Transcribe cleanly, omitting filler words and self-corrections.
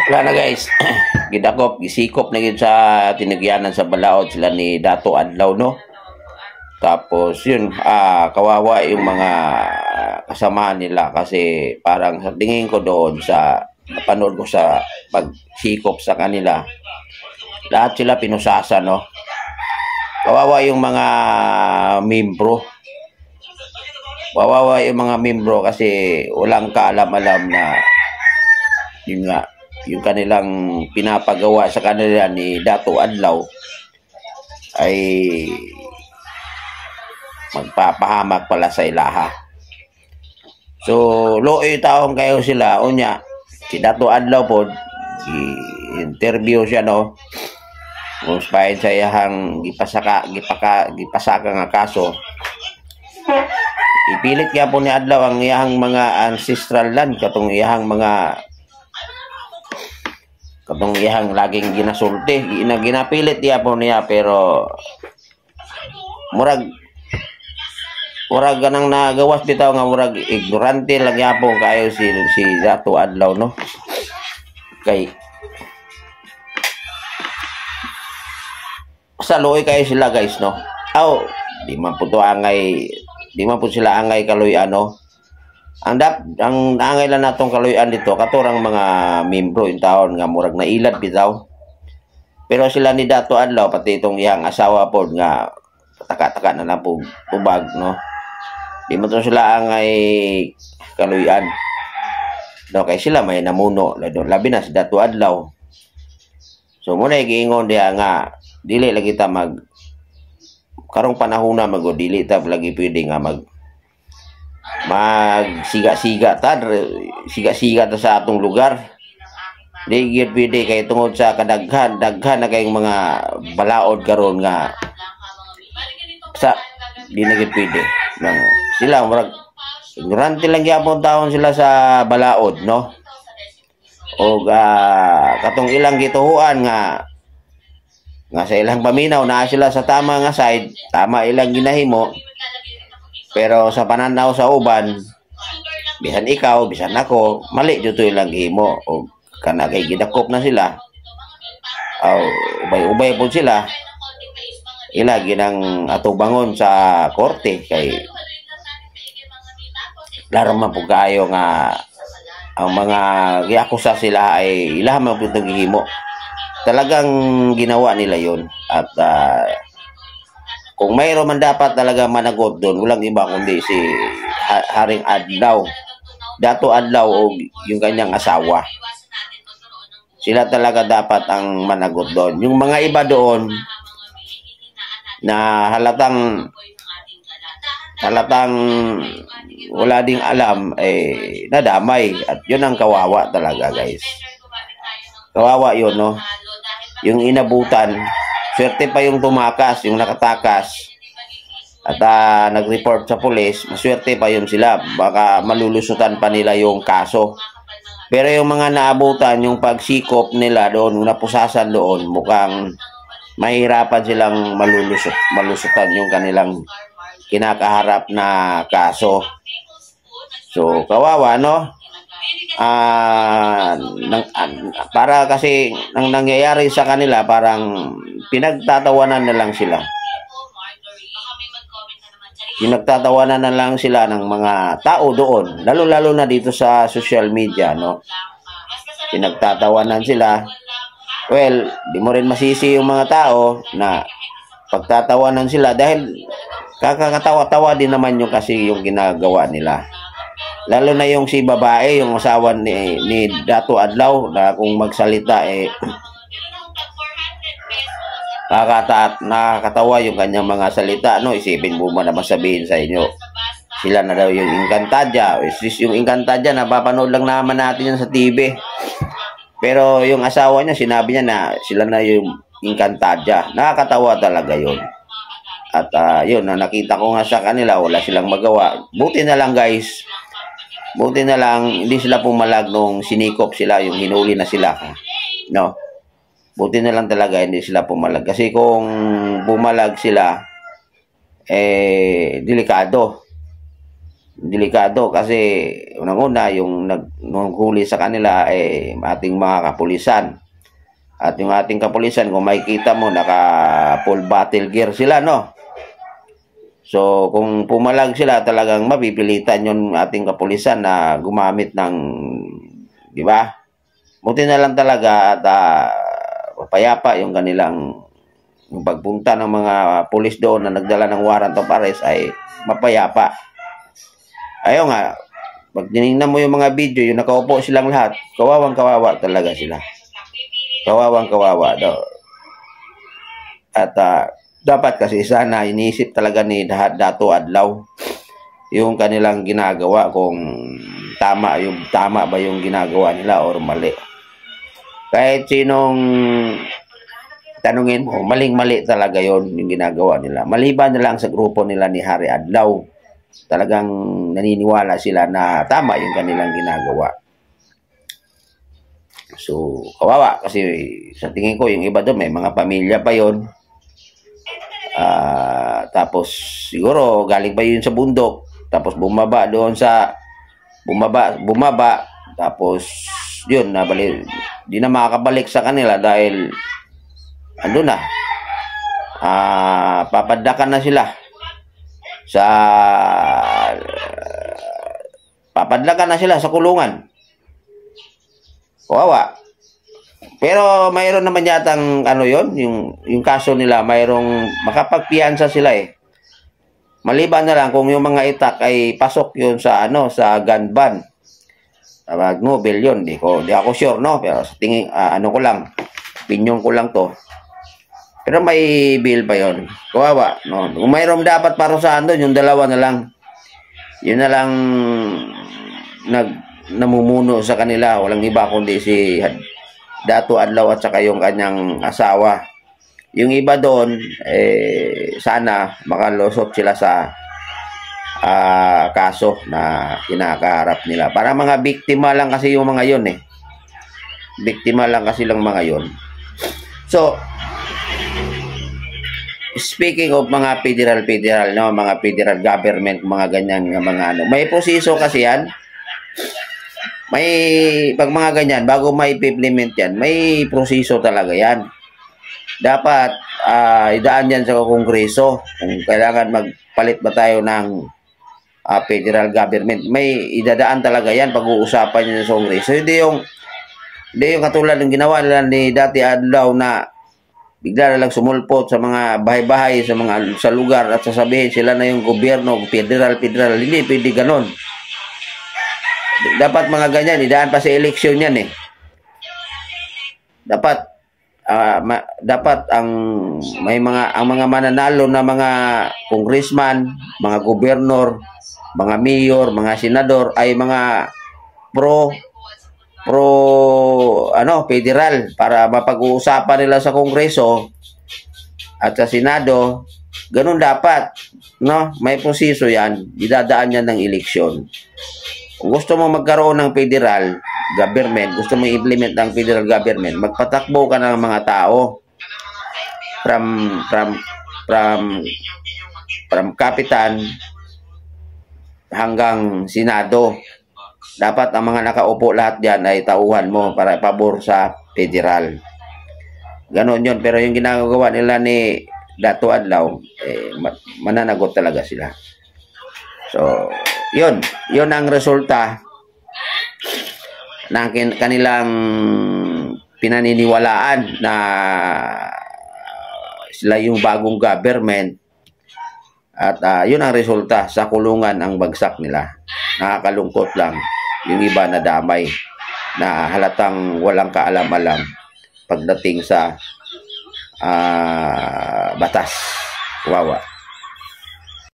Wala na guys, gidakop, gisikop na gid sa tinagyanan sa balaod sila ni Dato Adlaw no. Tapos yun, kawawa yung mga kasamahan nila kasi parang sa tingin ko doon sa napanood ko sa pagsikop sa kanila, lahat sila pinusasa no. Kawawa yung mga membro. Kawawa yung mga membro kasi walang kaalam-alam na yun nga, yung kanilang pinapagawa sa kanila ni Dato Adlaw ay magpapahamak pala sa ilaha. So, looy taong kayo sila, unya, si Dato Adlaw po, i-interview siya, no? Kung spahin sa iyahang gipasaka nga kaso, ipilit kaya po ni Adlaw ang iyahang mga ancestral land, katong iyahang laging ginasulti, ginapilit niya po niya, pero murag ganang nagawas bitaw nga murag ignorante lang yapon kayo si Dato Adlaw no. Kay saluoy kayo sila guys no. Di man po sila angay kaluy ano. Ang angay lang natong kaluyan dito katurang mga membro in taon nga murag nailad bitaw. Pero sila ni Dato Adlaw pati itong iyang asawa pod nga taka-taka na lang po ubag no. Di mo to sila angay kaluyan. No kay sila may namuno labi na si Dato Adlaw. So muna giingon diha nga dili lagi ta karong panahon na dili ta lagi pwede nga siga-siga ta sa atong lugar. Di gyud pwede kay tungod sa daghan na kayong mga balaod karon nga sa di na gyud pwede nang sila murag ignorante lang gyapon taon sila sa balaod no. O katong ilang gituhuan nga sa ilang paminaw na sila sa tama nga side, tama ilang ginahimo. Pero sa pananaw sa uban, bisan ikaw, bisan ako, mali dito ilang gihimo. O kana kay gidakop na sila. Ubay-ubay po sila. Ila ginang atubangon sa korte kay laro man po kayo nga ang mga giakusa sila ay ilaha man po itong gihimo. Talagang ginawa nila yon at kung mayroon man dapat talaga managot doon, walang iba kundi si Haring Adlaw, Dato Adlaw o yung kanyang asawa. Sila talaga dapat ang managot doon. Yung mga iba doon na halatang wala ding alam nadamay at yun ang kawawa talaga guys. Kawawa yun no. Yung inabutan, swerte pa yung tumakas, yung nakatakas at nag-report sa pulis, maswerte pa yun sila, baka malulusutan pa nila yung kaso. Pero yung mga naabutan, yung pagsikop nila doon, napusasan doon, mukhang mahirapan silang malusutan yung kanilang kinakaharap na kaso. So kawawa no. Para kasi nang nangyayari sa kanila parang pinagtatawanan na lang sila. Pinagtatawanan na lang sila ng mga tao doon, lalo na dito sa social media no. Pinagtatawanan sila. Well, di mo rin masisi yung mga tao na pagtatawanan sila dahil kakatawa-tawa din naman yung kasi yung ginagawa nila. Lalo na yung si babae, yung asawa ni Dato Adlaw na kung magsalita nakakatawa yung kanyang mga salita no. Isipin mo man na masabihin sa inyo sila na daw yung Encantadia. Yung Encantadia napapanood lang naman natin yan sa TV. Pero yung asawa niya sinabi niya na sila na yung Encantadia. Nakakatawa talaga yun. At yun na nakita ko nga sa kanila wala silang magawa. Buti na lang guys. Buti na lang, hindi sila pumalag nung sinikop sila, yung hinuli na sila. No? Buti na lang talaga, hindi sila pumalag. Kasi kung pumalag sila, delikado. delikado kasi unang-una yung naghuli sa kanila ating mga kapulisan. At yung ating kapulisan, kung makikita mo, naka full battle gear sila, no? So, kung pumalag sila, talagang mapipilitan yung ating kapulisan na gumamit ng, di ba? Buti na lang talaga at payapa yung kanilang, yung pagpunta ng mga pulis doon na nagdala ng warrant of arrest ay mapayapa. Ayaw nga, pag tinignan mo yung mga video, yung nakaupo silang lahat, kawawang-kawawa talaga sila. Kawawang-kawawa daw. At dapat kasi sana iniisip talaga ni Dato Adlaw yung kanilang ginagawa kung tama ba yung ginagawa nila or mali. Kahit sinong tanungin mo, maling-mali talaga yon yung ginagawa nila. Maliban na lang sa grupo nila ni Harry Adlaw, talagang naniniwala sila na tama yung kanilang ginagawa. So, kawawa kasi sa tingin ko yung iba doon may mga pamilya pa yon. Tapos siguro galing pa yun sa bundok, tapos bumaba tapos yun di na makakabalik sa kanila dahil ando na papadlakan na sila sa kulungan. Kawawa. Pero mayroon naman yatang yung kaso nila, mayroong makapagpiyansa sila Maliban na lang kung yung mga itak ay pasok yun sa sa gun ban. Nobel yun, di ako sure, no? Pero sa tingin ko lang, opinion ko lang to. Pero may bill pa yun. Kawawa, no? Kung mayroong dapat parusahan doon, yung dalawa na lang. Yun na lang namumuno sa kanila, walang iba kundi si Dato Adlaw at saka yung kanyang asawa. Yung iba doon sana makalusot sila sa kaso na kinakaharap nila. Para mga biktima lang kasi yung mga yon biktima lang kasi lang mga yon. So speaking of mga federal no, mga federal government, mga ganyan mga may proseso kasi yan. Pag mga ganyan, bago ma-implement yan, may proseso talaga yan. Dapat idaan yan sa Kongreso. Kung kailangan magpalit ba tayo ng federal government, may idadaan talaga yan, pag-uusapan yan sa Kongreso. Hindi yung katulad ng ginawa nila ni Dati Adlaw na bigla na lang sumulpot sa mga bahay-bahay, sa lugar at sasabihin sila na yung gobyerno, federal. Hindi pwede ganon. Dapat mga ganyan, idaan pa sa eleksyon yan Dapat ang mga mananalo na mga congressman, mga gobernador, mga mayor, mga senador ay mga federal para mapag-uusapan nila sa Kongreso at sa Senado. Ganun dapat, no? May proseso yan, idadaan yan ng eleksyon. Kung gusto mo magkaroon ng federal government, gusto mo i-implement ng federal government, magpatakbo ka ng mga tao from kapitan hanggang senado. Dapat ang mga nakaupo lahat diyan ay tauhan mo para pabor sa federal. Ganon yun. Pero yung ginagawa nila ni Dato Adlaw, mananagot talaga sila. So, yun ang resulta ng kanilang pinaniniwalaan na sila yung bagong government at yun ang resulta, sa kulungan ang bagsak nila. Nakakalungkot lang yung iba na damay na halatang walang kaalam-alam pagdating sa batas. Wawa.